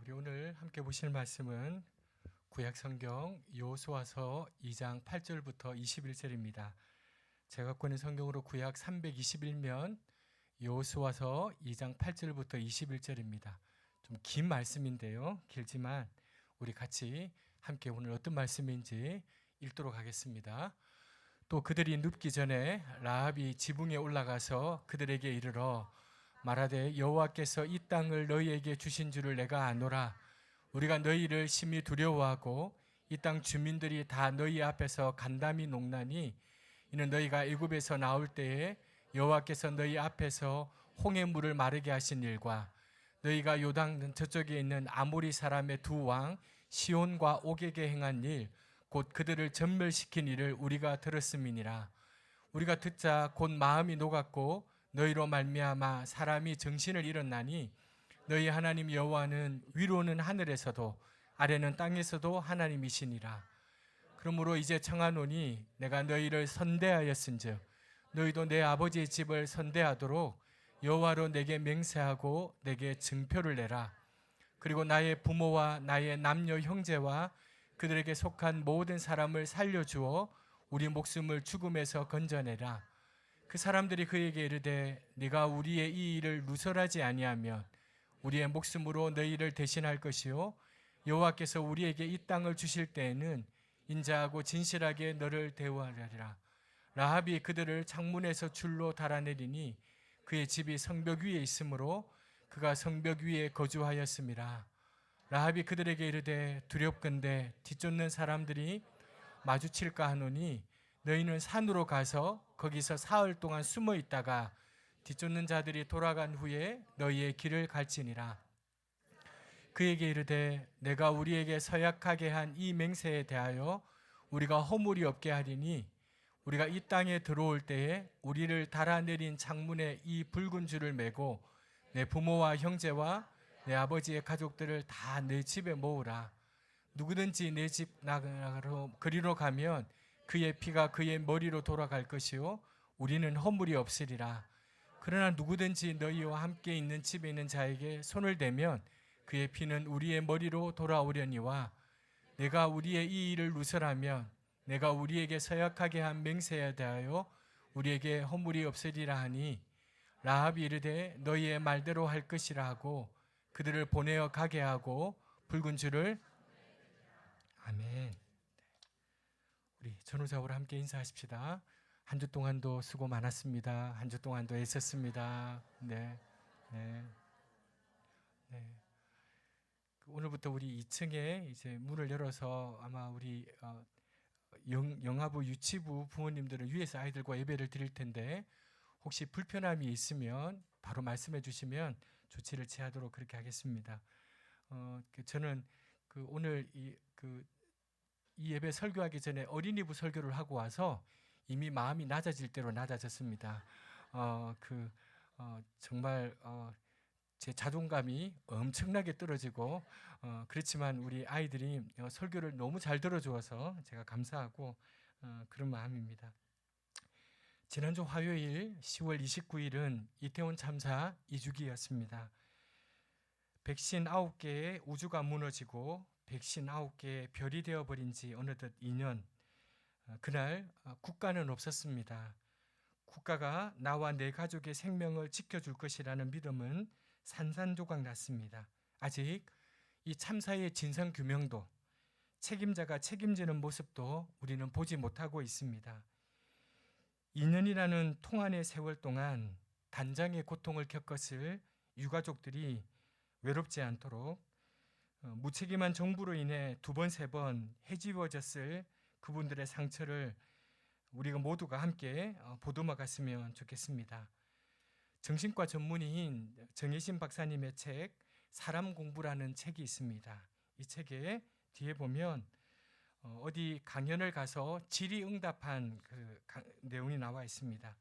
우리 오늘 함께 보실 말씀은 구약 성경 여호수아서 2장 8절부터 21절입니다. 제가 갖고 있는 성경으로 구약 321면 여호수아서 2장 8절부터 21절입니다. 좀 긴 말씀인데요. 길지만 우리 같이 함께 오늘 어떤 말씀인지 읽도록 하겠습니다. 또 그들이 눕기 전에 라합이 지붕에 올라가서 그들에게 이르러 말하되 여호와께서 이 땅을 너희에게 주신 줄을 내가 아노라. 우리가 너희를 심히 두려워하고 이 땅 주민들이 다 너희 앞에서 간담이 녹나니 이는 너희가 애굽에서 나올 때에 여호와께서 너희 앞에서 홍해 물을 마르게 하신 일과 너희가 요단 저쪽에 있는 아모리 사람의 두 왕 시온과 옥에게 행한 일 곧 그들을 전멸시킨 일을 우리가 들었음이니라. 우리가 듣자 곧 마음이 녹았고 너희로 말미암아 사람이 정신을 잃었나니 너희 하나님 여호와는 위로는 하늘에서도 아래는 땅에서도 하나님이시니라. 그러므로 이제 청하노니 내가 너희를 선대하였은즉 너희도 내 아버지의 집을 선대하도록 여호와로 내게 맹세하고 내게 증표를 내라. 그리고 나의 부모와 나의 남녀 형제와 그들에게 속한 모든 사람을 살려주어 우리 목숨을 죽음에서 건져내라. 그 사람들이 그에게 이르되 네가 우리의 이 일을 누설하지 아니하면 우리의 목숨으로 너희를 대신할 것이요 여호와께서 우리에게 이 땅을 주실 때에는 인자하고 진실하게 너를 대우하리라. 라합이 그들을 창문에서 줄로 달아내리니 그의 집이 성벽 위에 있으므로 그가 성벽 위에 거주하였음이라. 라합이 그들에게 이르되 두렵건대 뒤쫓는 사람들이 마주칠까 하노니 너희는 산으로 가서 거기서 사흘 동안 숨어 있다가 뒤쫓는 자들이 돌아간 후에 너희의 길을 갈지니라. 그에게 이르되 내가 우리에게 서약하게 한 이 맹세에 대하여 우리가 허물이 없게 하리니 우리가 이 땅에 들어올 때에 우리를 달아내린 창문에 이 붉은 줄을 매고 내 부모와 형제와 내 아버지의 가족들을 다 내 집에 모으라. 누구든지 내 집 나가로 그리로 가면 그의 피가 그의 머리로 돌아갈 것이요 우리는 허물이 없으리라. 그러나 누구든지 너희와 함께 있는 집에 있는 자에게 손을 대면 그의 피는 우리의 머리로 돌아오려니와 내가 우리의 이 일을 누설하면 내가 우리에게 서약하게 한 맹세에 대하여 우리에게 허물이 없으리라 하니 라합이 이르되 너희의 말대로 할 것이라 하고 그들을 보내어 가게 하고 붉은 줄을 아멘. 우리 전우사우로 함께 인사하십시다. 한 주 동안도 수고 많았습니다. 한 주 동안도 애썼습니다. 네. 오늘부터 우리 2층에 이제 문을 열어서 아마 우리 영아부 유치부 부모님들은 위에서 아이들과 예배를 드릴 텐데 혹시 불편함이 있으면 바로 말씀해 주시면 조치를 취하도록 그렇게 하겠습니다. 저는 오늘 이 예배 설교하기 전에 어린이부 설교를 하고 와서 이미 마음이 낮아질 대로 낮아졌습니다. 정말 제 자존감이 엄청나게 떨어지고 그렇지만 우리 아이들이 설교를 너무 잘 들어주어서 제가 감사하고 그런 마음입니다. 지난주 화요일 10월 29일은 이태원 참사 2주기였습니다. 백신 9개의 우주가 무너지고 백신 9개의 별이 되어버린 지 어느덧 2년. 그날 국가는 없었습니다. 국가가 나와 내 가족의 생명을 지켜줄 것이라는 믿음은 산산조각 났습니다. 아직 이 참사의 진상규명도 책임자가 책임지는 모습도 우리는 보지 못하고 있습니다. 2년이라는 통한의 세월 동안 단장의 고통을 겪었을 유가족들이 외롭지 않도록 무책임한 정부로 인해 2번, 3번 해지워졌을 그분들의 상처를 우리가 모두가 함께 보듬어 갔으면 좋겠습니다. 정신과 전문의인 정혜신 박사님의 책 사람 공부라는 책이 있습니다. 이 책에 뒤에 보면 어디 강연을 가서 질의응답한 그 내용이 나와 있습니다.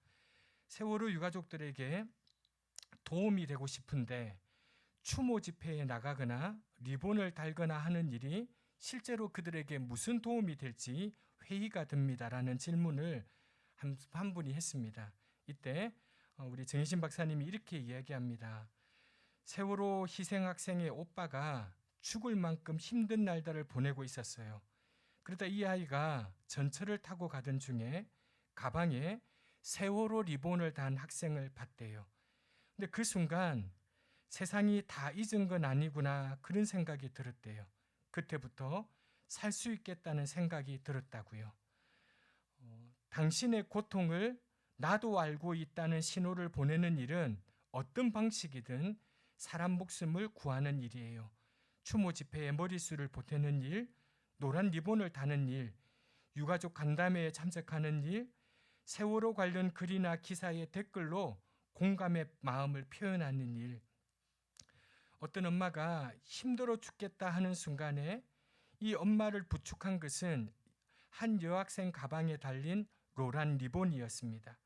세월호 유가족들에게 도움이 되고 싶은데 추모 집회에 나가거나 리본을 달거나 하는 일이 실제로 그들에게 무슨 도움이 될지 회의가 듭니다라는 질문을 한 분이 했습니다. 이때 우리 정혜신 박사님이 이렇게 이야기합니다. 세월호 희생학생의 오빠가 죽을 만큼 힘든 날들을 보내고 있었어요. 그러다 이 아이가 전철을 타고 가던 중에 가방에 세월호 리본을 단 학생을 봤대요. 근데 그 순간 세상이 다 잊은 건 아니구나 그런 생각이 들었대요. 그때부터 살 수 있겠다는 생각이 들었다고요. 당신의 고통을 나도 알고 있다는 신호를 보내는 일은 어떤 방식이든 사람 목숨을 구하는 일이에요. 추모 집회에 머리수를 보태는 일, 노란 리본을 다는 일, 유가족 간담회에 참석하는 일, 세월호 관련 글이나 기사의 댓글로 공감의 마음을 표현하는 일. 어떤 엄마가 힘들어 죽겠다 하는 순간에 이 엄마를 부축한 것은 한 여학생 가방에 달린 노란 리본이었습니다.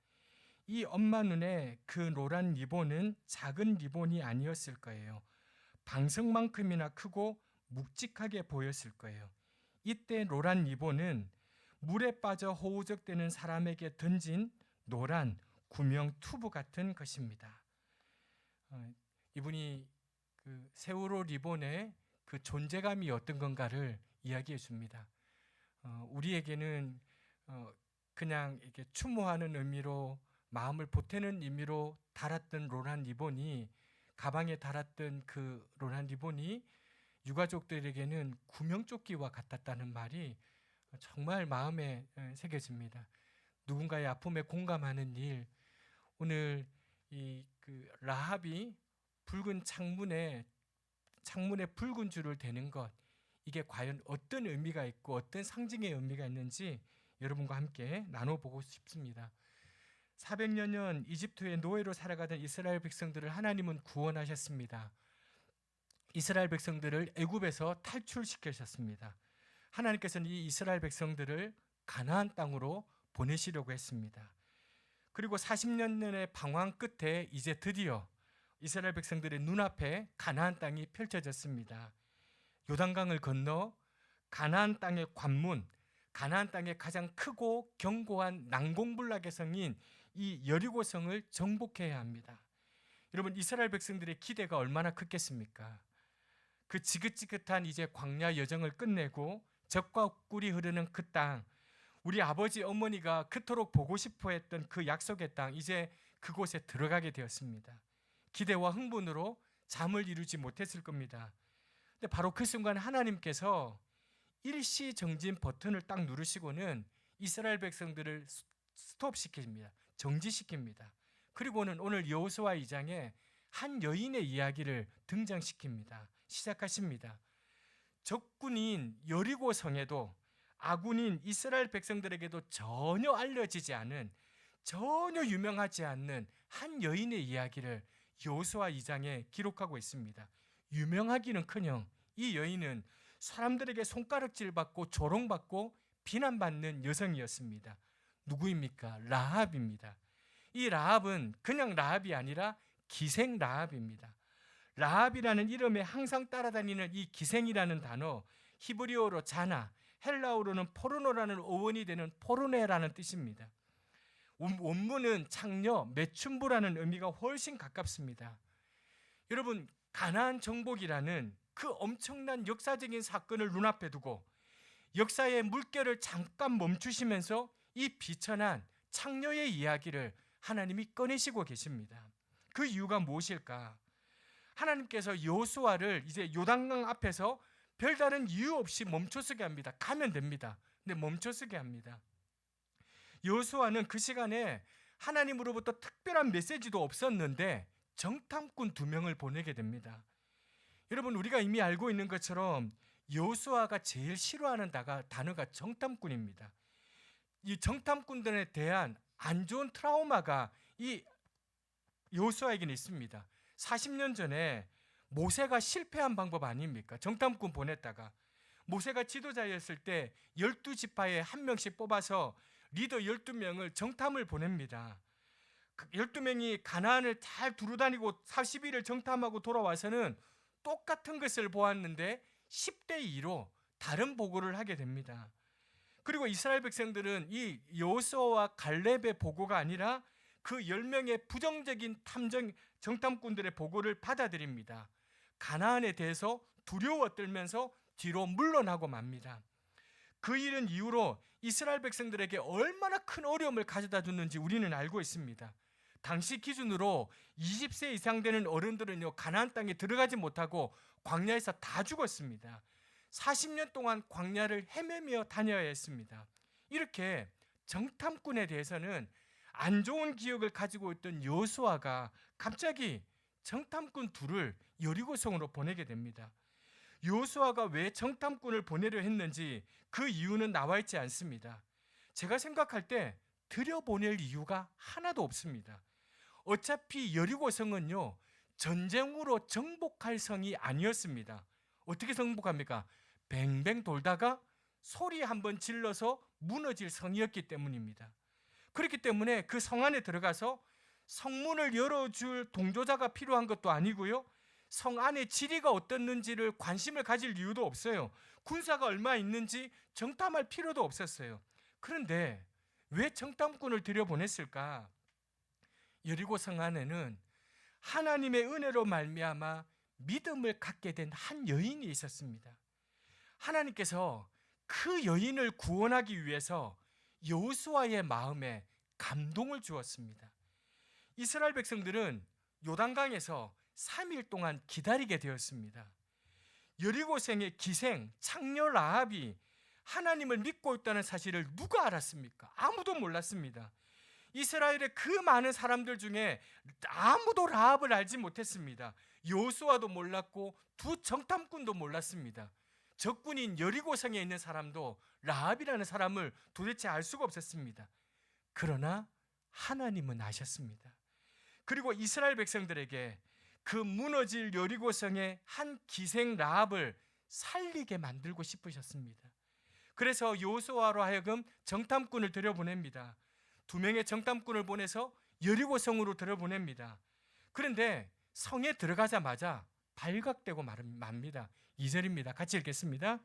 이 엄마 눈에 그 노란 리본은 작은 리본이 아니었을 거예요. 방석만큼이나 크고 묵직하게 보였을 거예요. 이때 노란 리본은 물에 빠져 허우적대는 사람에게 던진 노란 구명 튜브 같은 것입니다. 이분이 그 세월호 리본의 그 존재감이 어떤 건가를 이야기해 줍니다. 우리에게는 그냥 이렇게 추모하는 의미로 마음을 보태는 의미로 달았던 노란 리본이 가방에 달았던 그 노란 리본이 유가족들에게는 구명조끼와 같았다는 말이 정말 마음에 새겨집니다. 누군가의 아픔에 공감하는 일. 오늘 이 그 라합이 붉은 창문에 붉은 줄을 대는 것, 이게 과연 어떤 의미가 있고 어떤 상징의 의미가 있는지 여러분과 함께 나눠보고 싶습니다. 400여 년 이집트의 노예로 살아가던 이스라엘 백성들을 하나님은 구원하셨습니다. 이스라엘 백성들을 애굽에서 탈출시키셨습니다. 하나님께서는 이 이스라엘 백성들을 가나안 땅으로 보내시려고 했습니다. 그리고 40년의 방황 끝에 이제 드디어 이스라엘 백성들의 눈앞에 가나안 땅이 펼쳐졌습니다. 요단강을 건너 가나안 땅의 관문, 가나안 땅의 가장 크고 견고한 난공불락의 성인 이 여리고성을 정복해야 합니다. 여러분, 이스라엘 백성들의 기대가 얼마나 컸겠습니까? 그 지긋지긋한 이제 광야 여정을 끝내고 젖과 꿀이 흐르는 그 땅, 우리 아버지 어머니가 그토록 보고 싶어 했던 그 약속의 땅, 이제 그곳에 들어가게 되었습니다. 기대와 흥분으로 잠을 이루지 못했을 겁니다. 근데 바로 그 순간 하나님께서 일시정진 버튼을 딱 누르시고는 이스라엘 백성들을 스톱시킵니다. 정지시킵니다. 그리고는 오늘 여호수아 2장에 한 여인의 이야기를 등장시킵니다. 시작하십니다. 적군인 여리고 성에도 아군인 이스라엘 백성들에게도 전혀 알려지지 않은, 전혀 유명하지 않는 한 여인의 이야기를 여호수아 2장에 기록하고 있습니다. 유명하기는커녕 이 여인은 사람들에게 손가락질 받고 조롱받고 비난받는 여성이었습니다. 누구입니까? 라합입니다. 이 라합은 그냥 라합이 아니라 기생 라합입니다. 라합이라는 이름에 항상 따라다니는 이 기생이라는 단어, 히브리어로 자나, 헬라어로는 포르노라는 어원이 되는 포르네라는 뜻입니다. 원문은 창녀, 매춘부라는 의미가 훨씬 가깝습니다. 여러분, 가나안 정복이라는 그 엄청난 역사적인 사건을 눈앞에 두고 역사의 물결을 잠깐 멈추시면서 이 비천한 창녀의 이야기를 하나님이 꺼내시고 계십니다. 그 이유가 무엇일까? 하나님께서 여호수아를 이제 요단강 앞에서 별다른 이유 없이 멈춰서게 합니다. 가면 됩니다. 근데 멈춰서게 합니다. 여호수아는 그 시간에 하나님으로부터 특별한 메시지도 없었는데 정탐꾼 2명을 보내게 됩니다. 여러분, 우리가 이미 알고 있는 것처럼 여호수아가 제일 싫어하는 단어가 정탐꾼입니다. 이 정탐꾼들에 대한 안 좋은 트라우마가 이 여호수아에게는 있습니다. 40년 전에 모세가 실패한 방법 아닙니까? 정탐꾼 보냈다가 모세가 지도자였을 때 12지파에 한 명씩 뽑아서 리더 12명을 정탐을 보냅니다. 12명이 가나안을 잘 두루다니고 40일을 정탐하고 돌아와서는 똑같은 것을 보았는데 10대 2로 다른 보고를 하게 됩니다. 그리고 이스라엘 백성들은 이 여호수아와 갈렙의 보고가 아니라 그 10명의 부정적인 정탐꾼들의 보고를 받아들입니다. 가나안에 대해서 두려워 떨면서 뒤로 물러나고 맙니다. 그 일은 이후로 이스라엘 백성들에게 얼마나 큰 어려움을 가져다 줬는지 우리는 알고 있습니다. 당시 기준으로 20세 이상 되는 어른들은요, 가나안 땅에 들어가지 못하고 광야에서 다 죽었습니다. 40년 동안 광야를 헤매며 다녀야 했습니다. 이렇게 정탐꾼에 대해서는 안 좋은 기억을 가지고 있던 여호수아가 갑자기 정탐꾼 둘을 여리고성으로 보내게 됩니다. 여호수아가 왜 정탐꾼을 보내려 했는지 그 이유는 나와 있지 않습니다. 제가 생각할 때 들여보낼 이유가 하나도 없습니다. 어차피 여리고성은요, 전쟁으로 정복할 성이 아니었습니다. 어떻게 정복합니까? 뱅뱅 돌다가 소리 한번 질러서 무너질 성이었기 때문입니다. 그렇기 때문에 그 성 안에 들어가서 성문을 열어줄 동조자가 필요한 것도 아니고요, 성 안의 지리가 어떻는지를 관심을 가질 이유도 없어요. 군사가 얼마 있는지 정탐할 필요도 없었어요. 그런데 왜 정탐꾼을 들여보냈을까? 여리고 성 안에는 하나님의 은혜로 말미암아 믿음을 갖게 된 한 여인이 있었습니다. 하나님께서 그 여인을 구원하기 위해서 여호수아의 마음에 감동을 주었습니다. 이스라엘 백성들은 요단강에서 3일 동안 기다리게 되었습니다. 여리고성의 기생 창녀 라합이 하나님을 믿고 있다는 사실을 누가 알았습니까? 아무도 몰랐습니다. 이스라엘의 그 많은 사람들 중에 아무도 라합을 알지 못했습니다. 여호수아도 몰랐고 두 정탐꾼도 몰랐습니다. 적군인 여리고성에 있는 사람도 라합이라는 사람을 도대체 알 수가 없었습니다. 그러나 하나님은 아셨습니다. 그리고 이스라엘 백성들에게 그 무너질 여리고성의 한 기생 라합을 살리게 만들고 싶으셨습니다. 그래서 여호수아로 하여금 정탐꾼을 들여보냅니다. 2명의 정탐꾼을 보내서 여리고성으로 들여보냅니다. 그런데 성에 들어가자마자 발각되고 맙니다. 2절입니다. 같이 읽겠습니다.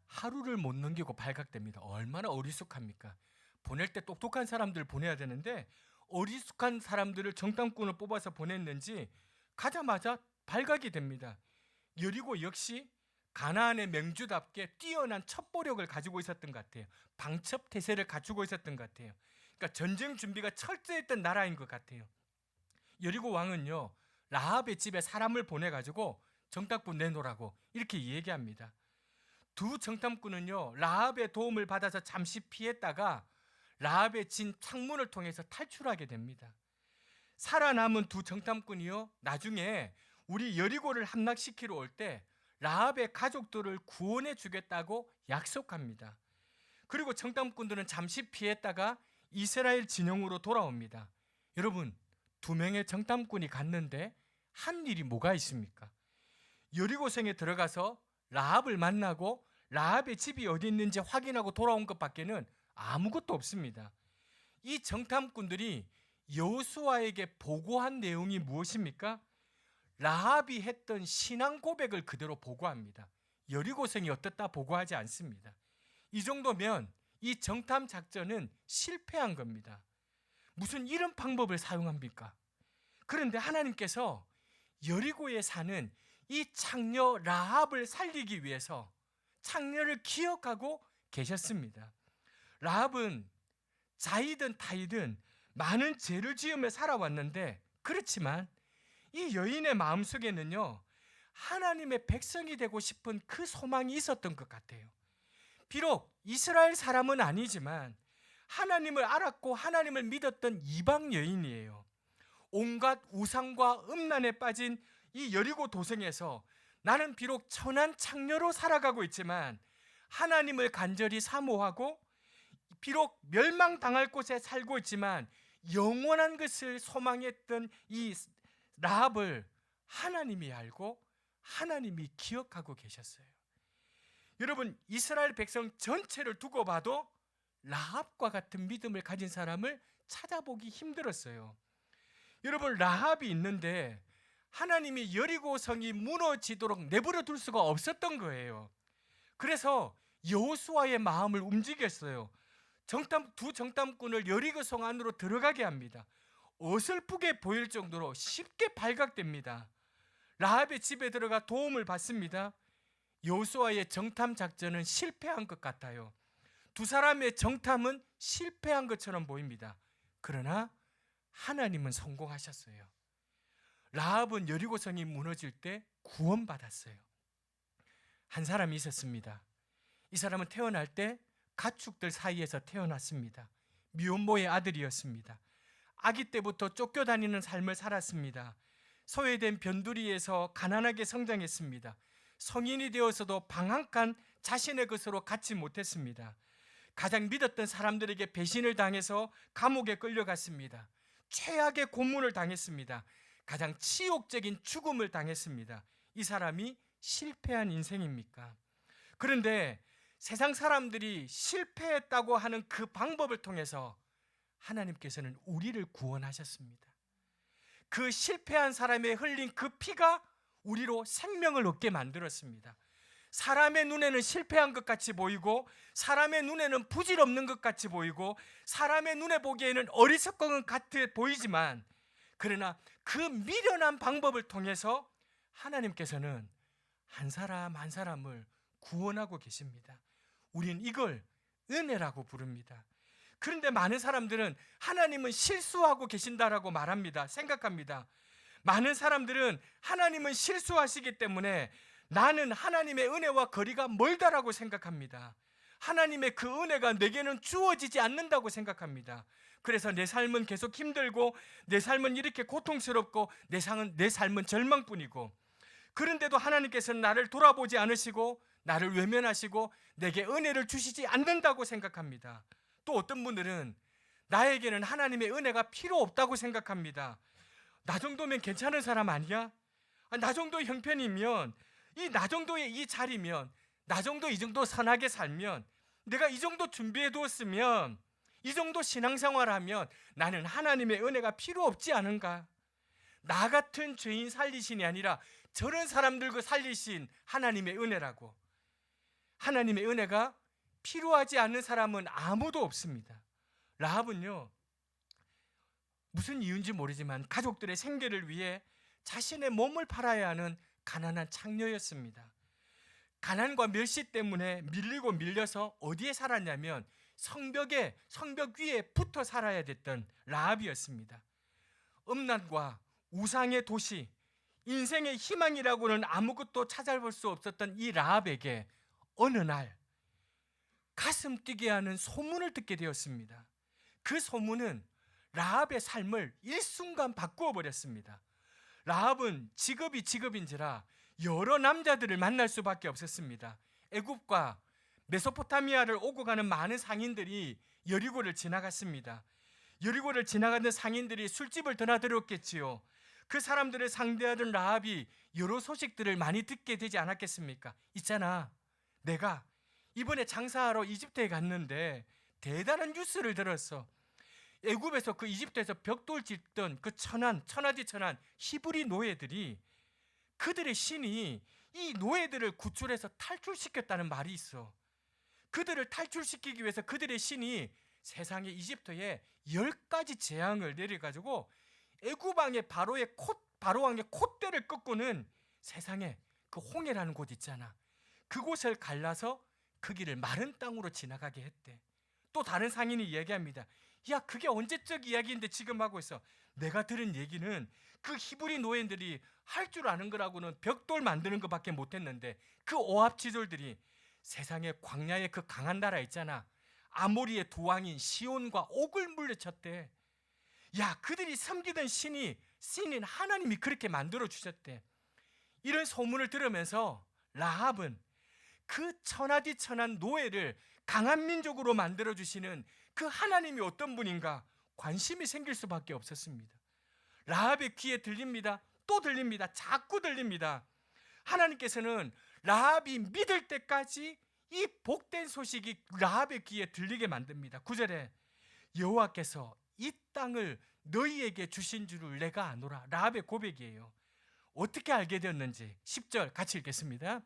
하루를 못 넘기고 발각됩니다. 얼마나 어리숙합니까? 보낼 때 똑똑한 사람들 보내야 되는데 어리숙한 사람들을 정탐꾼을 뽑아서 보냈는지 가자마자 발각이 됩니다. 여리고 역시 가나안의 맹주답게 뛰어난 첩보력을 가지고 있었던 것 같아요. 방첩태세를 갖추고 있었던 것 같아요. 그러니까 전쟁 준비가 철저했던 나라인 것 같아요. 여리고 왕은요, 라합의 집에 사람을 보내가지고 정탐꾼 내놓으라고 이렇게 얘기합니다. 두 정탐꾼은요, 라합의 도움을 받아서 잠시 피했다가 라합의 진 창문을 통해서 탈출하게 됩니다. 살아남은 두 정탐꾼이요, 나중에 우리 여리고를 함락시키러 올 때 라합의 가족들을 구원해 주겠다고 약속합니다. 그리고 정탐꾼들은 잠시 피했다가 이스라엘 진영으로 돌아옵니다. 여러분, 2명의 정탐꾼이 갔는데 한 일이 뭐가 있습니까? 여리고성에 들어가서 라합을 만나고 라합의 집이 어디 있는지 확인하고 돌아온 것밖에는 아무것도 없습니다. 이 정탐꾼들이 여호수아에게 보고한 내용이 무엇입니까? 라합이 했던 신앙 고백을 그대로 보고합니다. 여리고성이 어떻다 보고하지 않습니다. 이 정도면 이 정탐 작전은 실패한 겁니다. 무슨 이런 방법을 사용합니까? 그런데 하나님께서 여리고에 사는 이 창녀 라합을 살리기 위해서 창녀를 기억하고 계셨습니다. 라합은 자이든 타이든 많은 죄를 지으며 살아왔는데, 그렇지만 이 여인의 마음속에는요, 하나님의 백성이 되고 싶은 그 소망이 있었던 것 같아요. 비록 이스라엘 사람은 아니지만 하나님을 알았고 하나님을 믿었던 이방 여인이에요. 온갖 우상과 음란에 빠진 이 여리고 도성에서 나는 비록 천한 창녀로 살아가고 있지만 하나님을 간절히 사모하고, 비록 멸망당할 곳에 살고 있지만 영원한 것을 소망했던 이 라합을 하나님이 알고 하나님이 기억하고 계셨어요. 여러분, 이스라엘 백성 전체를 두고 봐도 라합과 같은 믿음을 가진 사람을 찾아보기 힘들었어요. 여러분, 라합이 있는데 하나님이 여리고 성이 무너지도록 내버려 둘 수가 없었던 거예요. 그래서 여호수아의 마음을 움직였어요. 두 정탐꾼을 여리고성 안으로 들어가게 합니다. 어설프게 보일 정도로 쉽게 발각됩니다. 라합의 집에 들어가 도움을 받습니다. 여호수아의 정탐 작전은 실패한 것 같아요. 두 사람의 정탐은 실패한 것처럼 보입니다. 그러나 하나님은 성공하셨어요. 라합은 여리고성이 무너질 때 구원받았어요. 한 사람이 있었습니다. 이 사람은 태어날 때 가축들 사이에서 태어났습니다. 미혼모의 아들이었습니다. 아기 때부터 쫓겨다니는 삶을 살았습니다. 소외된 변두리에서 가난하게 성장했습니다. 성인이 되어서도 방 한 칸 자신의 것으로 갖지 못했습니다. 가장 믿었던 사람들에게 배신을 당해서 감옥에 끌려갔습니다. 최악의 고문을 당했습니다. 가장 치욕적인 죽음을 당했습니다. 이 사람이 실패한 인생입니까? 그런데 세상 사람들이 실패했다고 하는 그 방법을 통해서 하나님께서는 우리를 구원하셨습니다. 그 실패한 사람의 흘린 그 피가 우리로 생명을 얻게 만들었습니다. 사람의 눈에는 실패한 것 같이 보이고, 사람의 눈에는 부질없는 것 같이 보이고, 사람의 눈에 보기에는 어리석은 것 같아 보이지만, 그러나 그 미련한 방법을 통해서 하나님께서는 한 사람 한 사람을 구원하고 계십니다. 우리는 이걸 은혜라고 부릅니다. 그런데 많은 사람들은 하나님은 실수하고 계신다라고 말합니다. 생각합니다. 많은 사람들은 하나님은 실수하시기 때문에 나는 하나님의 은혜와 거리가 멀다라고 생각합니다. 하나님의 그 은혜가 내게는 주어지지 않는다고 생각합니다. 그래서 내 삶은 계속 힘들고, 내 삶은 이렇게 고통스럽고, 내 삶은 절망뿐이고, 그런데도 하나님께서는 나를 돌아보지 않으시고 나를 외면하시고 내게 은혜를 주시지 않는다고 생각합니다. 또 어떤 분들은 나에게는 하나님의 은혜가 필요 없다고 생각합니다. 나 정도면 괜찮은 사람 아니야? 나 정도 형편이면, 나 정도의 이 자리면, 나 정도 이 정도 선하게 살면, 내가 이 정도 준비해 두었으면, 이 정도 신앙생활을 하면 나는 하나님의 은혜가 필요 없지 않은가? 나 같은 죄인 살리신이 아니라 저런 사람들과 살리신 하나님의 은혜라고. 하나님의 은혜가 필요하지 않는 사람은 아무도 없습니다. 라합은요, 무슨 이유인지 모르지만 가족들의 생계를 위해 자신의 몸을 팔아야 하는 가난한 창녀였습니다. 가난과 멸시 때문에 밀리고 밀려서 어디에 살았냐면 성벽 위에 붙어 살아야 됐던 라합이었습니다. 음란과 우상의 도시, 인생의 희망이라고는 아무것도 찾아볼 수 없었던 이 라합에게 어느 날 가슴 뛰게 하는 소문을 듣게 되었습니다. 그 소문은 라합의 삶을 일순간 바꾸어 버렸습니다. 라합은 직업인지라 여러 남자들을 만날 수밖에 없었습니다. 애굽과 메소포타미아를 오고 가는 많은 상인들이 여리고를 지나갔습니다. 여리고를 지나가는 상인들이 술집을 드나들었겠지요. 그 사람들을 상대하던 라합이 여러 소식들을 많이 듣게 되지 않았겠습니까? 있잖아, 내가 이번에 장사하러 이집트에 갔는데 대단한 뉴스를 들었어. 애굽에서 그 이집트에서 벽돌 짓던 그 천하디 천한 히브리 노예들이, 그들의 신이 이 노예들을 구출해서 탈출시켰다는 말이 있어. 그들을 탈출시키기 위해서 그들의 신이 세상에 이집트에 10가지 재앙을 내려가지고 애굽왕의 바로왕의 콧대를 꺾고는 세상에 그 홍해라는 곳 있잖아, 그곳을 갈라서 그 길을 마른 땅으로 지나가게 했대. 또 다른 상인이 얘기합니다. 야, 그게 언제적 이야기인데 지금 하고 있어. 내가 들은 얘기는 그 히브리 노예들이 할 줄 아는 거라고는 벽돌 만드는 것밖에 못했는데 그 오합지졸들이 세상에 광야의 그 강한 나라 있잖아, 아모리의 두 왕인 시온과 옥을 물리쳤대. 야, 그들이 섬기던 신인 하나님이 그렇게 만들어 주셨대. 이런 소문을 들으면서 라합은 그 천하디 천한 노예를 강한 민족으로 만들어 주시는 그 하나님이 어떤 분인가 관심이 생길 수밖에 없었습니다. 라합의 귀에 들립니다. 또 들립니다. 자꾸 들립니다. 하나님께서는 라합이 믿을 때까지 이 복된 소식이 라합의 귀에 들리게 만듭니다. 9절에 여호와께서 이 땅을 너희에게 주신 줄을 내가 아노라. 라합의 고백이에요. 어떻게 알게 되었는지 10절 같이 읽겠습니다.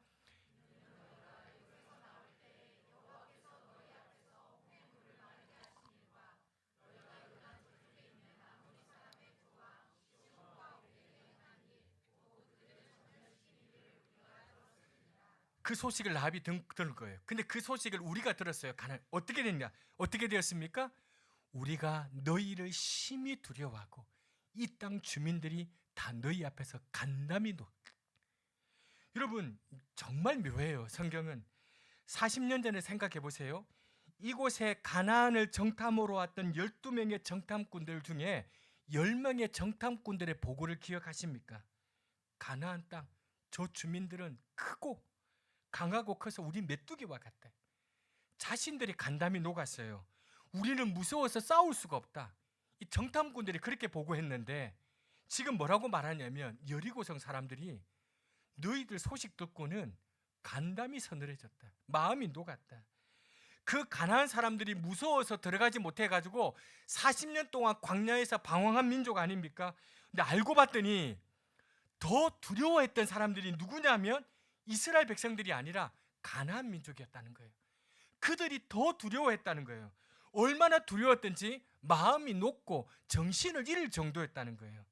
그 소식을 라합이 들은 거예요. 근데 그 소식을 우리가 들었어요. 어떻게 됐냐? 어떻게 되었습니까? 우리가 너희를 심히 두려워하고 이 땅 주민들이 다 너희 앞에서 간담이 놓. 여러분 정말 묘해요. 성경은 40년 전에 생각해 보세요. 이곳에 가나안을 정탐으로 왔던 12명의 정탐꾼들 중에 10명의 정탐꾼들의 보고를 기억하십니까? 가나안 땅, 저 주민들은 크고 강하고 커서 우리 메뚜기와 같다. 자신들이 간담이 녹았어요. 우리는 무서워서 싸울 수가 없다. 이 정탐꾼들이 그렇게 보고했는데 지금 뭐라고 말하냐면 여리고성 사람들이 너희들 소식 듣고는 간담이 서늘해졌다. 마음이 녹았다. 그 가나안 사람들이 무서워서 들어가지 못해가지고 40년 동안 광야에서 방황한 민족 아닙니까? 근데 알고 봤더니 더 두려워했던 사람들이 누구냐면 이스라엘 백성들이 아니라 가나안 민족이었다는 거예요. 그들이 더 두려워했다는 거예요. 얼마나 두려웠던지 마음이 녹고 정신을 잃을 정도였다는 거예요.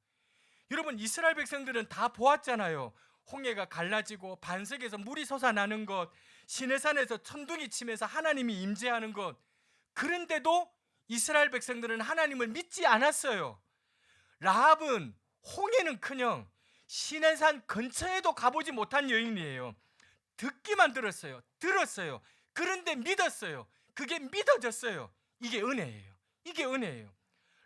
여러분 이스라엘 백성들은 다 보았잖아요. 홍해가 갈라지고 반석에서 물이 솟아나는 것, 시내산에서 천둥이 치면서 하나님이 임재하는 것. 그런데도 이스라엘 백성들은 하나님을 믿지 않았어요. 라합은 홍해는커녕 시내산 근처에도 가보지 못한 여인이에요. 듣기만 들었어요. 그런데 믿었어요. 그게 믿어졌어요. 이게 은혜예요. 이게 은혜예요.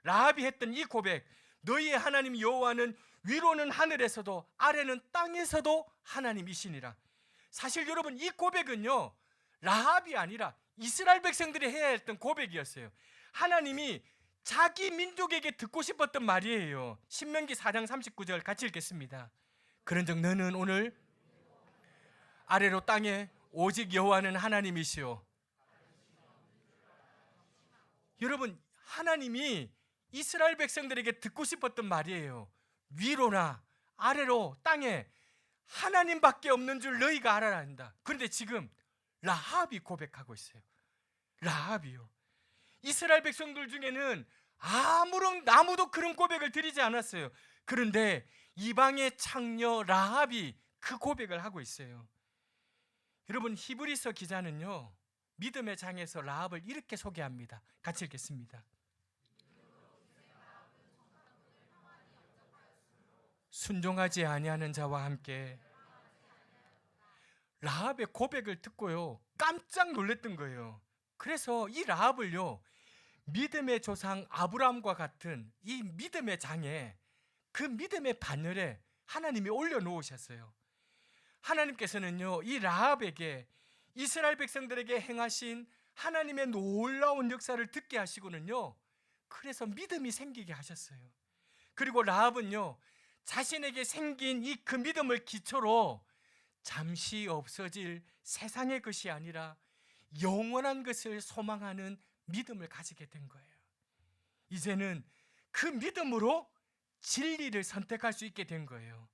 라합이 했던 이 고백, 너희의 하나님 여호와는 위로는 하늘에서도 아래는 땅에서도 하나님이시니라. 사실 여러분 이 고백은요 라합이 아니라 이스라엘 백성들이 해야 했던 고백이었어요. 하나님이 자기 민족에게 듣고 싶었던 말이에요. 신명기 4장 39절 같이 읽겠습니다. 그런즉 너는 오늘 아래로 땅에 오직 여호와는 하나님이시오. 여러분 하나님이 이스라엘 백성들에게 듣고 싶었던 말이에요. 위로나 아래로 땅에 하나님밖에 없는 줄 너희가 알아야 한다. 그런데 지금 라합이 고백하고 있어요. 라합이요. 이스라엘 백성들 중에는 아무도 그런 고백을 드리지 않았어요. 그런데 이방의 창녀 라합이 그 고백을 하고 있어요. 여러분 히브리서 기자는요 믿음의 장에서 라합을 이렇게 소개합니다. 같이 읽겠습니다. 순종하지 아니하는 자와 함께. 라합의 고백을 듣고요 깜짝 놀랐던 거예요. 그래서 이 라합을요 믿음의 조상 아브라함과 같은 이 믿음의 장에, 그 믿음의 반열에 하나님이 올려놓으셨어요. 하나님께서는요 이 라합에게 이스라엘 백성들에게 행하신 하나님의 놀라운 역사를 듣게 하시고는요 그래서 믿음이 생기게 하셨어요. 그리고 라합은요 자신에게 생긴 이 그 믿음을 기초로 잠시 없어질 세상의 것이 아니라 영원한 것을 소망하는 믿음을 가지게 된 거예요. 이제는 그 믿음으로 진리를 선택할 수 있게 된 거예요.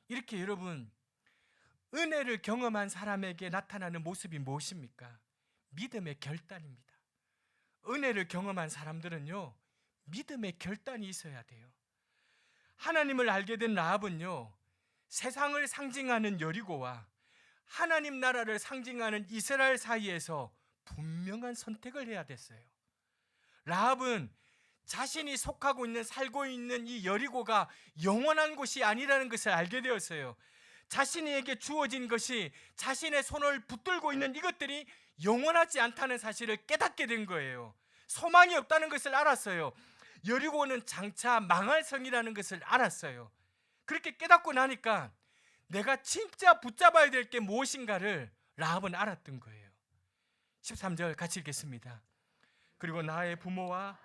이렇게 여러분 은혜를 경험한 사람에게 나타나는 모습이 무엇입니까? 믿음의 결단입니다. 은혜를 경험한 사람들은요 믿음의 결단이 있어야 돼요. 하나님을 알게 된 라합은요 세상을 상징하는 여리고와 하나님 나라를 상징하는 이스라엘 사이에서 분명한 선택을 해야 됐어요. 라합은 자신이 속하고 있는 살고 있는 이 여리고가 영원한 곳이 아니라는 것을 알게 되었어요. 자신에게 주어진 것이 자신의 손을 붙들고 있는 이것들이 영원하지 않다는 사실을 깨닫게 된 거예요. 소망이 없다는 것을 알았어요. 여리고는 장차 망할 성이라는 것을 알았어요. 그렇게 깨닫고 나니까 내가 진짜 붙잡아야 될 게 무엇인가를 라합은 알았던 거예요. 13절 같이 읽겠습니다. 그리고 나의 부모와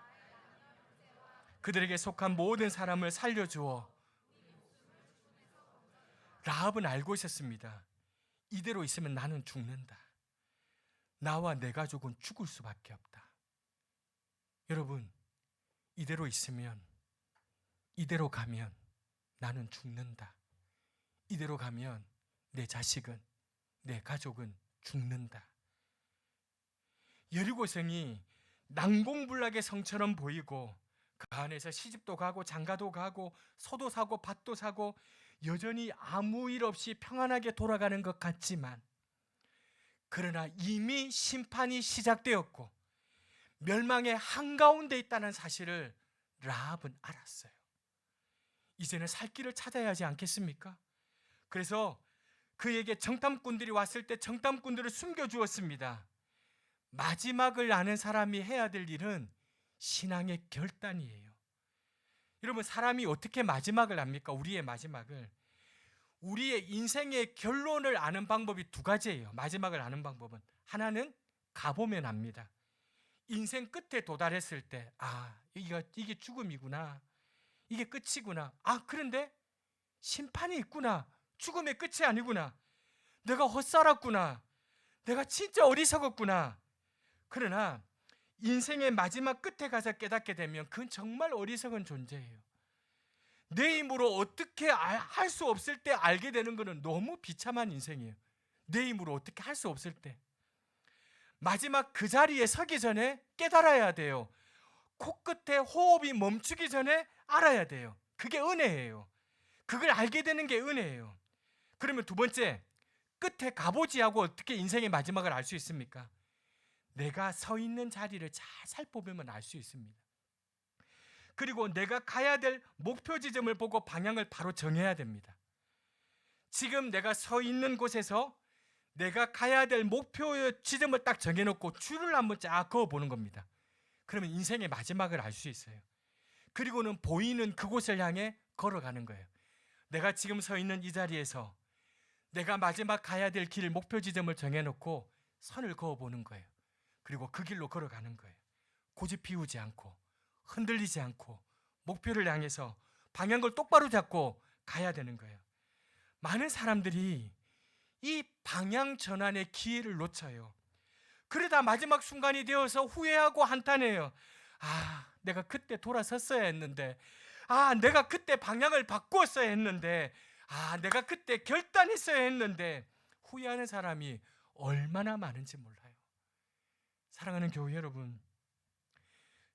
그들에게 속한 모든 사람을 살려주어. 라합은 알고 있었습니다. 이대로 있으면 나는 죽는다. 나와 내 가족은 죽을 수밖에 없다. 여러분 이대로 있으면, 이대로 가면 나는 죽는다. 이대로 가면 내 자식은, 내 가족은 죽는다. 여리고성이 난공불락의 성처럼 보이고 그 안에서 시집도 가고 장가도 가고 소도 사고 밭도 사고 여전히 아무 일 없이 평안하게 돌아가는 것 같지만 그러나 이미 심판이 시작되었고 멸망의 한가운데 있다는 사실을 라합은 알았어요. 이제는 살 길을 찾아야 하지 않겠습니까? 그래서 그에게 정탐꾼들이 왔을 때 정탐꾼들을 숨겨주었습니다. 마지막을 아는 사람이 해야 될 일은 신앙의 결단이에요. 여러분, 사람이 어떻게 마지막을 압니까? 우리의 마지막을. 우리의 인생의 결론을 아는 방법이 두 가지예요. 마지막을 아는 방법은 하나는 가보면 압니다. 인생 끝에 도달했을 때 이게 죽음이구나, 이게 끝이구나, 그런데 심판이 있구나, 죽음의 끝이 아니구나, 내가 헛살았구나, 내가 진짜 어리석었구나. 그러나 인생의 마지막 끝에 가서 깨닫게 되면 그건 정말 어리석은 존재예요. 내 힘으로 어떻게 할 수 없을 때 알게 되는 것은 너무 비참한 인생이에요. 내 힘으로 어떻게 할 수 없을 때 마지막 그 자리에 서기 전에 깨달아야 돼요. 코끝에 호흡이 멈추기 전에 알아야 돼요. 그게 은혜예요. 그걸 알게 되는 게 은혜예요. 그러면 두 번째, 끝에 가보지 하고 어떻게 인생의 마지막을 알 수 있습니까? 내가 서 있는 자리를 잘 살펴보면 알 수 있습니다. 그리고 내가 가야 될 목표 지점을 보고 방향을 바로 정해야 됩니다. 지금 내가 서 있는 곳에서 내가 가야 될 목표 지점을 딱 정해놓고 줄을 한번 쫙 그어보는 겁니다. 그러면 인생의 마지막을 알 수 있어요. 그리고는 보이는 그곳을 향해 걸어가는 거예요. 내가 지금 서 있는 이 자리에서 내가 마지막 가야 될 길 목표 지점을 정해놓고 선을 그어보는 거예요. 그리고 그 길로 걸어가는 거예요. 고집 피우지 않고 흔들리지 않고 목표를 향해서 방향을 똑바로 잡고 가야 되는 거예요. 많은 사람들이 이 방향 전환의 기회를 놓쳐요. 그러다 마지막 순간이 되어서 후회하고 한탄해요. 내가 그때 돌아섰어야 했는데, 내가 그때 방향을 바꾸었어야 했는데, 내가 그때 결단했어야 했는데, 후회하는 사람이 얼마나 많은지 몰라요. 사랑하는 교회 여러분,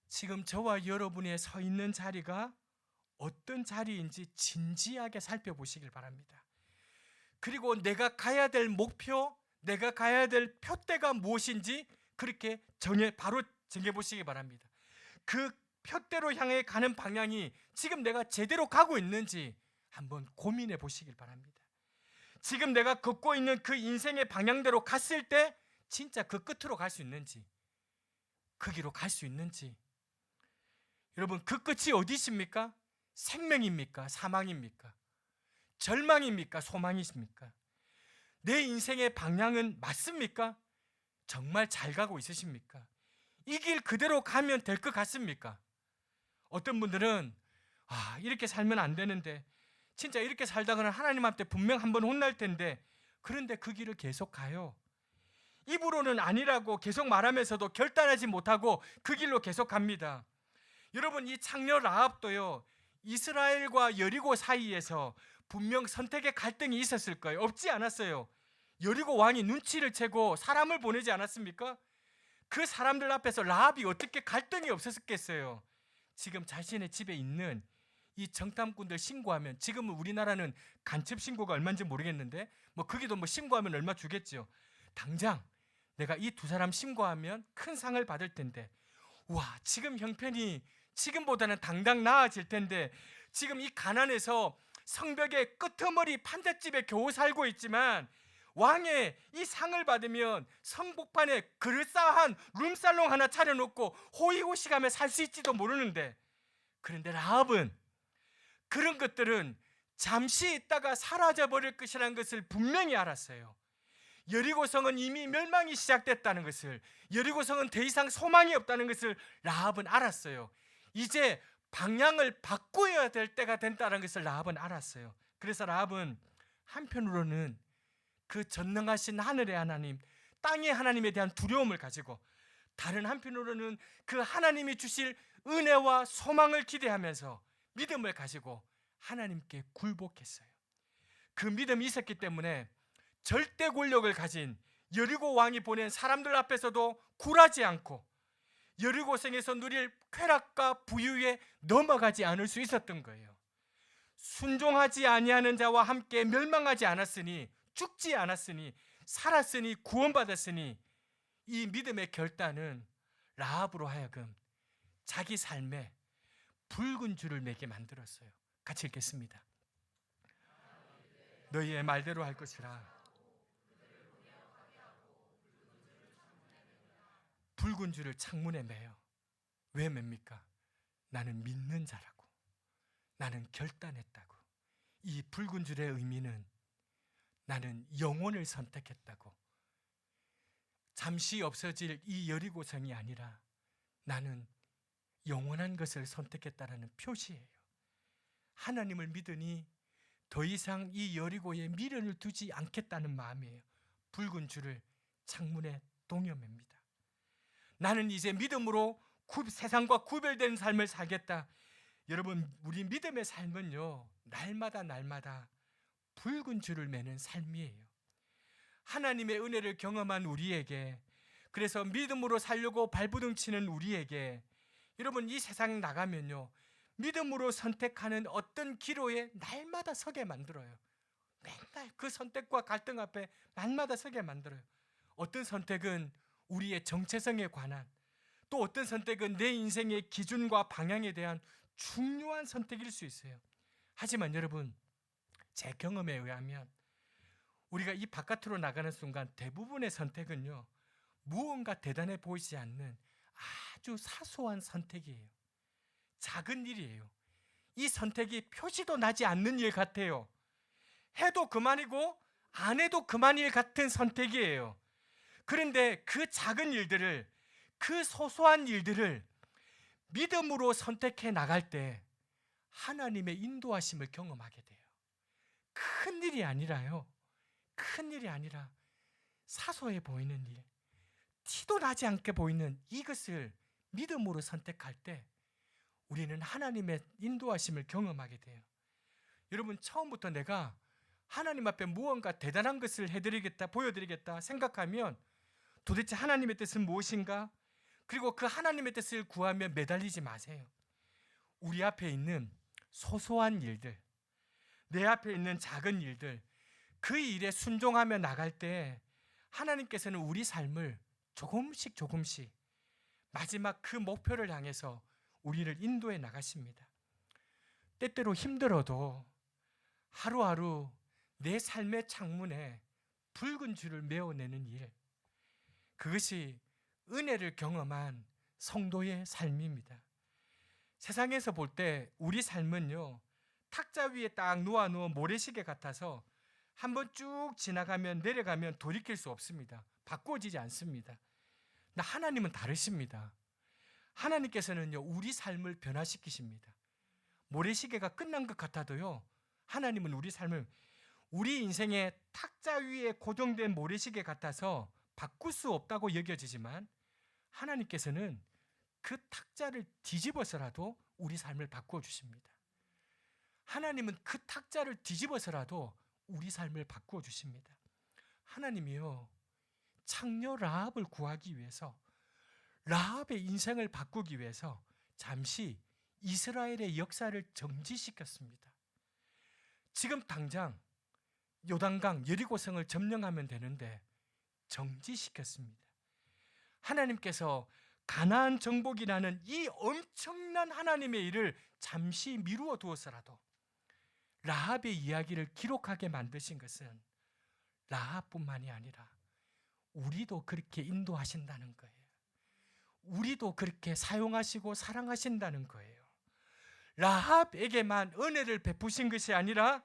지금 저와 여러분의 서 있는 자리가 어떤 자리인지 진지하게 살펴보시길 바랍니다. 그리고 내가 가야 될 목표, 내가 가야 될 표대가 무엇인지 그렇게 바로 정해보시기 바랍니다. 그 표대로 향해 가는 방향이 지금 내가 제대로 가고 있는지 한번 고민해 보시길 바랍니다. 지금 내가 걷고 있는 그 인생의 방향대로 갔을 때 진짜 그 끝으로 갈 수 있는지, 그 길로 갈 수 있는지. 여러분, 그 끝이 어디 있습니까? 생명입니까? 사망입니까? 절망입니까? 소망이십니까? 내 인생의 방향은 맞습니까? 정말 잘 가고 있으십니까? 이 길 그대로 가면 될 것 같습니까? 어떤 분들은 이렇게 살면 안 되는데, 진짜 이렇게 살다가는 하나님한테 분명 한번 혼날 텐데, 그런데 그 길을 계속 가요. 입으로는 아니라고 계속 말하면서도 결단하지 못하고 그 길로 계속 갑니다. 여러분, 이 창녀 라합도요, 이스라엘과 여리고 사이에서 분명 선택의 갈등이 있었을 거예요. 없지 않았어요. 여리고 왕이 눈치를 채고 사람을 보내지 않았습니까? 그 사람들 앞에서 라합이 어떻게 갈등이 없었겠어요? 지금 자신의 집에 있는 이 정탐꾼들 신고하면, 지금은 우리나라는 간첩 신고가 얼마인지 모르겠는데 거기도 신고하면 얼마 주겠죠. 당장 내가 이 두 사람 신고하면 큰 상을 받을 텐데, 지금 형편이 지금보다는 당장 나아질 텐데, 지금 이 가난해서 성벽의 끄트머리 판잣집에 겨우 살고 있지만 왕의 이 상을 받으면 성복판에 그럴싸한 룸살롱 하나 차려놓고 호의호식하며 살 수 있지도 모르는데, 그런데 라합은 그런 것들은 잠시 있다가 사라져버릴 것이라는 것을 분명히 알았어요. 여리고성은 이미 멸망이 시작됐다는 것을, 여리고성은 더 이상 소망이 없다는 것을 라합은 알았어요. 이제 방향을 바꾸어야 될 때가 된다는 것을 라합은 알았어요. 그래서 라합은 한편으로는 그 전능하신 하늘의 하나님, 땅의 하나님에 대한 두려움을 가지고, 다른 한편으로는 그 하나님이 주실 은혜와 소망을 기대하면서 믿음을 가지고 하나님께 굴복했어요. 그 믿음이 있었기 때문에 절대 권력을 가진 여리고 왕이 보낸 사람들 앞에서도 굴하지 않고 여리고성에서 누릴 쾌락과 부유에 넘어가지 않을 수 있었던 거예요. 순종하지 아니하는 자와 함께 멸망하지 않았으니, 죽지 않았으니 살았으니 구원받았으니 이 믿음의 결단은 라합으로 하여금 자기 삶에 붉은 줄을 매게 만들었어요. 같이 읽겠습니다. 너희의 말대로 할 것이라. 붉은 줄을 창문에 매요. 왜 맵니까? 나는 믿는 자라고, 나는 결단했다고. 이 붉은 줄의 의미는 나는 영혼을 선택했다고, 잠시 없어질 이 여리고성이 아니라 나는 영원한 것을 선택했다라는 표시예요. 하나님을 믿으니 더 이상 이 여리고에 미련을 두지 않겠다는 마음이에요. 붉은 줄을 창문에 동여맵니다. 나는 이제 믿음으로 세상과 구별된 삶을 살겠다. 여러분, 우리 믿음의 삶은요, 날마다 붉은 줄을 매는 삶이에요. 하나님의 은혜를 경험한 우리에게, 그래서 믿음으로 살려고 발부둥치는 우리에게, 여러분, 이 세상 나가면요, 믿음으로 선택하는 어떤 기로에 날마다 서게 만들어요. 맨날 그 선택과 갈등 앞에 날마다 서게 만들어요. 어떤 선택은 우리의 정체성에 관한, 또 어떤 선택은 내 인생의 기준과 방향에 대한 중요한 선택일 수 있어요. 하지만 여러분, 제 경험에 의하면 우리가 이 바깥으로 나가는 순간 대부분의 선택은요, 무언가 대단해 보이지 않는 아주 사소한 선택이에요. 작은 일이에요. 이 선택이 표시도 나지 않는 일 같아요. 해도 그만이고 안 해도 그만일 같은 선택이에요. 그런데 그 작은 일들을, 그 소소한 일들을 믿음으로 선택해 나갈 때 하나님의 인도하심을 경험하게 돼요. 큰 일이 아니라요, 큰 일이 아니라 사소해 보이는 일, 티도 나지 않게 보이는 이것을 믿음으로 선택할 때 우리는 하나님의 인도하심을 경험하게 돼요. 여러분, 처음부터 내가 하나님 앞에 무언가 대단한 것을 해드리겠다, 보여드리겠다 생각하면 도대체 하나님의 뜻은 무엇인가? 그리고 그 하나님의 뜻을 구하며 매달리지 마세요. 우리 앞에 있는 소소한 일들, 내 앞에 있는 작은 일들, 그 일에 순종하며 나갈 때 하나님께서는 우리 삶을 조금씩 마지막 그 목표를 향해서 우리를 인도해 나가십니다. 때때로 힘들어도 하루하루 내 삶의 창문에 붉은 줄을 메워내는 일, 그것이 은혜를 경험한 성도의 삶입니다. 세상에서 볼 때 우리 삶은요, 탁자 위에 딱 누워 모래시계 같아서 한번 쭉 지나가면, 내려가면 돌이킬 수 없습니다. 바꾸어지지 않습니다. 근데 하나님은 다르십니다. 하나님께서는요, 우리 삶을 변화시키십니다. 모래시계가 끝난 것 같아도요, 하나님은 우리 삶을, 우리 인생의 탁자 위에 고정된 모래시계 같아서 바꿀 수 없다고 여겨지지만 하나님께서는 그 탁자를 뒤집어서라도 우리 삶을 바꾸어 주십니다. 하나님은 그 탁자를 뒤집어서라도 우리 삶을 바꾸어 주십니다. 하나님이요, 창녀 라합을 구하기 위해서, 라합의 인생을 바꾸기 위해서 잠시 이스라엘의 역사를 정지시켰습니다. 지금 당장 요단강 여리고성을 점령하면 되는데 정지시켰습니다. 하나님께서 가나안 정복이라는 이 엄청난 하나님의 일을 잠시 미루어 두어서라도 라합의 이야기를 기록하게 만드신 것은 라합뿐만이 아니라 우리도 그렇게 인도하신다는 거예요. 우리도 그렇게 사용하시고 사랑하신다는 거예요. 라합에게만 은혜를 베푸신 것이 아니라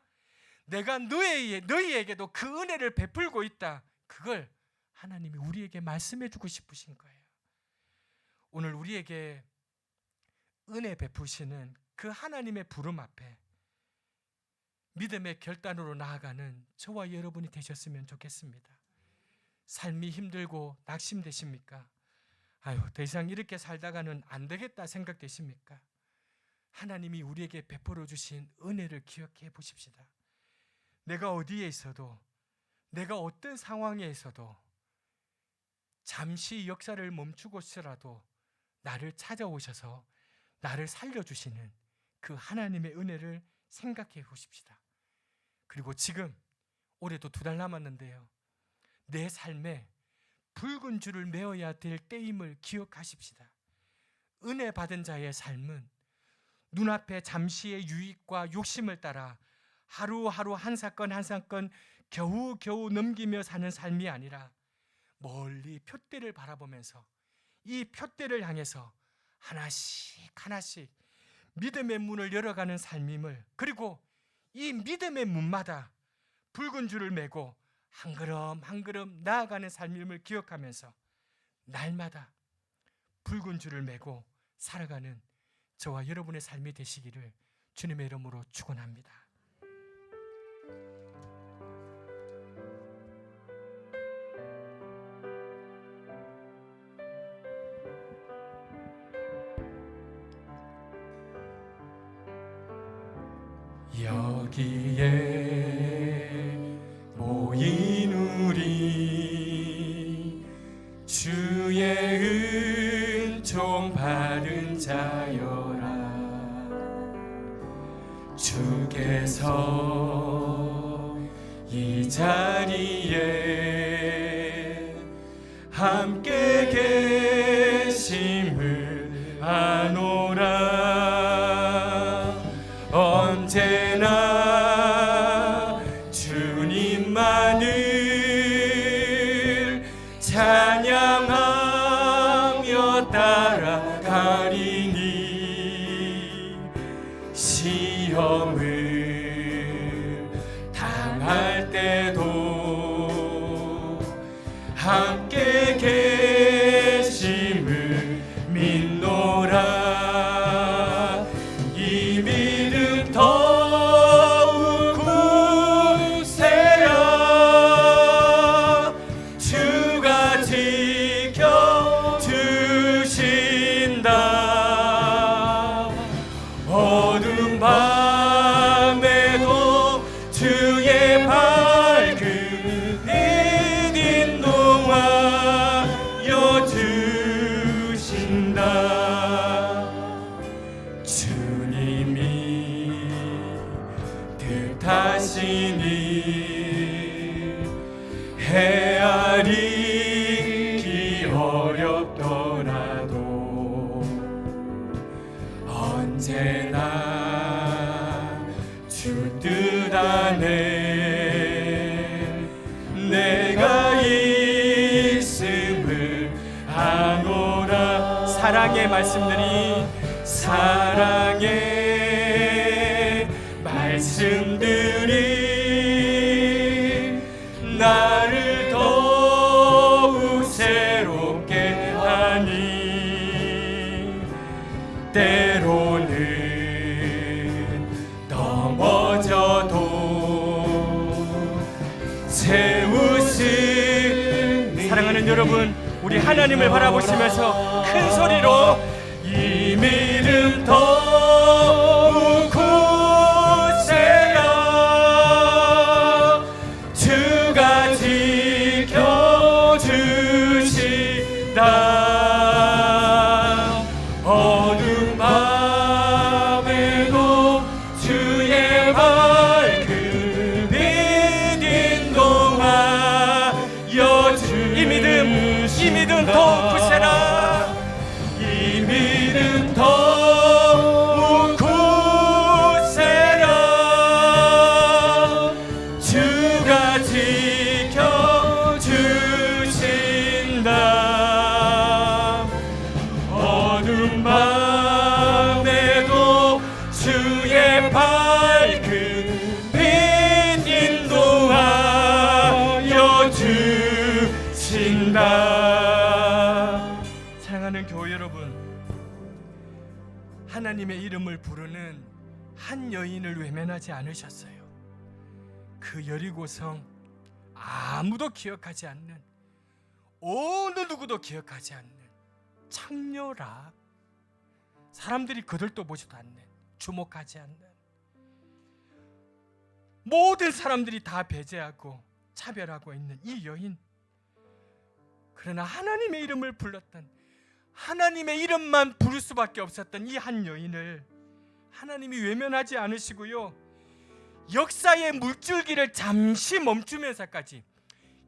내가 너희에게도 그 은혜를 베풀고 있다, 그걸 하나님이 우리에게 말씀해 주고 싶으신 거예요. 오늘 우리에게 은혜 베푸시는 그 하나님의 부름 앞에 믿음의 결단으로 나아가는 저와 여러분이 되셨으면 좋겠습니다. 삶이 힘들고 낙심되십니까? 아유, 더 이상 이렇게 살다가는 안 되겠다 생각되십니까? 하나님이 우리에게 베풀어 주신 은혜를 기억해 보십시다. 내가 어디에 있어도, 내가 어떤 상황에 있어도 잠시 역사를 멈추고서라도 나를 찾아오셔서 나를 살려주시는 그 하나님의 은혜를 생각해 보십시다. 그리고 지금 올해도 2달 남았는데요, 내 삶에 붉은 줄을 메어야 될 때임을 기억하십시다. 은혜 받은 자의 삶은 눈앞에 잠시의 유익과 욕심을 따라 하루하루 한 사건 한 사건 겨우겨우 넘기며 사는 삶이 아니라 멀리 푯대를 바라보면서 이 푯대를 향해서 하나씩 하나씩 믿음의 문을 열어가는 삶임을, 그리고 이 믿음의 문마다 붉은 줄을 메고 한 걸음 한 걸음 나아가는 삶임을 기억하면서 날마다 붉은 줄을 메고 살아가는 저와 여러분의 삶이 되시기를 주님의 이름으로 축원합니다. 여기에 모인 우리 주의 은총 받은 자여라. 주께서 이 자리에 함께 계심을 아노라. 언제나 주님만을 찬양하며 따라가리니 시험을 당할 때도 함께 계심을 믿노라. 이 믿음 더욱 굳세라. 주가 지켜주신다. 어두운 밤에도 주의 밝은 빛 인도하여 주신다. 주님이 뜻하시니 헤아리기 어렵더라도 언제나 주 뜻 안에 내가 있음을 아노라. 사랑의 말씀들이, 사랑의 말씀들이 나를 더욱 새롭게 하니 때로는 넘어져도 새 웃음. 사랑하는 여러분, 우리 하나님을 바라보시면서 큰 소리로 이 믿음 더욱 굳세라. 주가 지켜주신다. 어두운 밤에도 주의 밝은 빛 인도하여 주. 이 믿음 더욱 굳세라. 이 믿음 더욱 굳세라. 주가 지켜주신다. 어두운 밤에도 주의 밝은 빛 인도하여 주신다. 사랑하는 교회 여러분, 하나님의 이름을 부르는 한 여인을 외면하지 않으셨어요. 그 여리고성, 아무도 기억하지 않는, 어느 누구도 기억하지 않는 창녀라. 사람들이 그들도 보지도 않는, 주목하지 않는, 모든 사람들이 다 배제하고 차별하고 있는 이 여인. 그러나 하나님의 이름을 불렀던, 하나님의 이름만 부를 수밖에 없었던 이 한 여인을 하나님이 외면하지 않으시고요, 역사의 물줄기를 잠시 멈추면서까지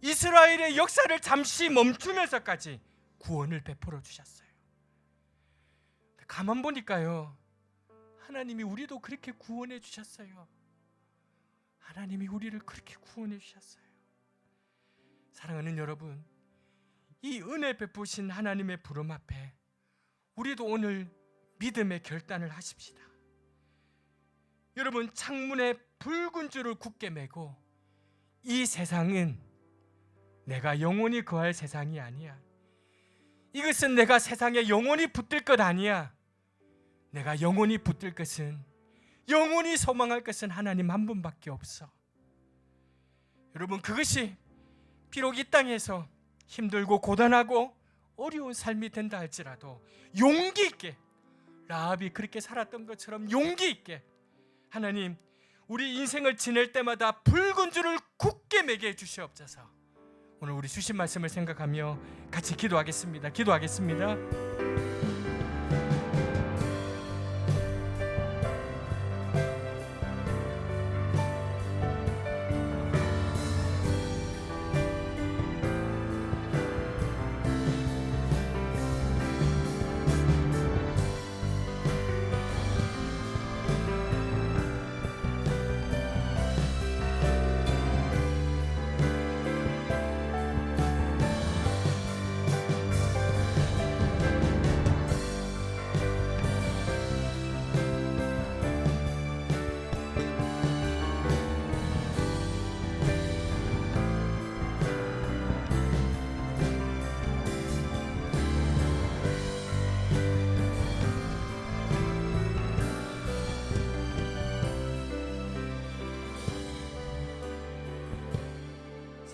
이스라엘의 역사를 잠시 멈추면서까지 구원을 베풀어 주셨어요. 가만 보니까요, 하나님이 우리도 그렇게 구원해 주셨어요. 하나님이 우리를 그렇게 구원해 주셨어요. 사랑하는 여러분, 이 은혜 베푸신 하나님의 부름 앞에 우리도 오늘 믿음의 결단을 하십시다. 여러분, 창문에 붉은 줄을 굳게 매고, 이 세상은 내가 영원히 거할 세상이 아니야. 이것은 내가 세상에 영원히 붙들 것 아니야. 내가 영원히 붙들 것은, 영원히 소망할 것은 하나님 한 분밖에 없어. 여러분, 그것이 비록 이 땅에서 힘들고 고단하고 어려운 삶이 된다 할지라도 용기 있게, 라합이 그렇게 살았던 것처럼 용기 있게 하나님, 우리 인생을 지낼 때마다 붉은 줄을 굳게 매게 해주시옵소서. 오늘 우리 주신 말씀을 생각하며 같이 기도하겠습니다.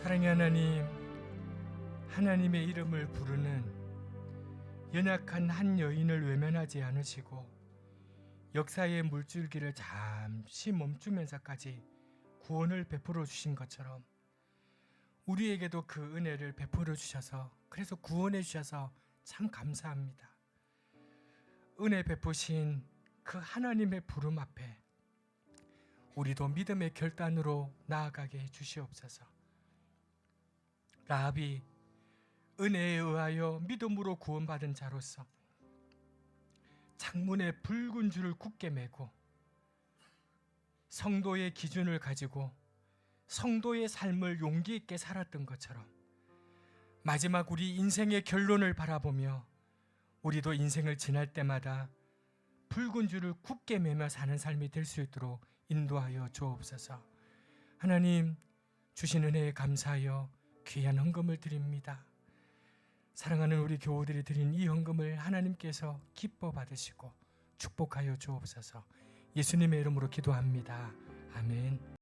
사랑의 하나님, 하나님의 이름을 부르는 연약한 한 여인을 외면하지 않으시고 역사의 물줄기를 잠시 멈추면서까지 구원을 베풀어 주신 것처럼 우리에게도 그 은혜를 베풀어 주셔서, 그래서 구원해 주셔서 참 감사합니다. 은혜 베푸신 그 하나님의 부름 앞에 우리도 믿음의 결단으로 나아가게 해 주시옵소서. 라합이 은혜에 의하여 믿음으로 구원받은 자로서 창문에 붉은 줄을 굳게 매고 성도의 기준을 가지고 성도의 삶을 용기 있게 살았던 것처럼 마지막 우리 인생의 결론을 바라보며 우리도 인생을 지날 때마다 붉은 줄을 굳게 매며 사는 삶이 될 수 있도록 인도하여 주옵소서. 하나님, 주신 은혜에 감사하여 귀한 헌금을 드립니다. 사랑하는 우리 교우들이 드린 이 헌금을 하나님께서 기뻐 받으시고 축복하여 주옵소서. 예수님의 이름으로 기도합니다. 아멘.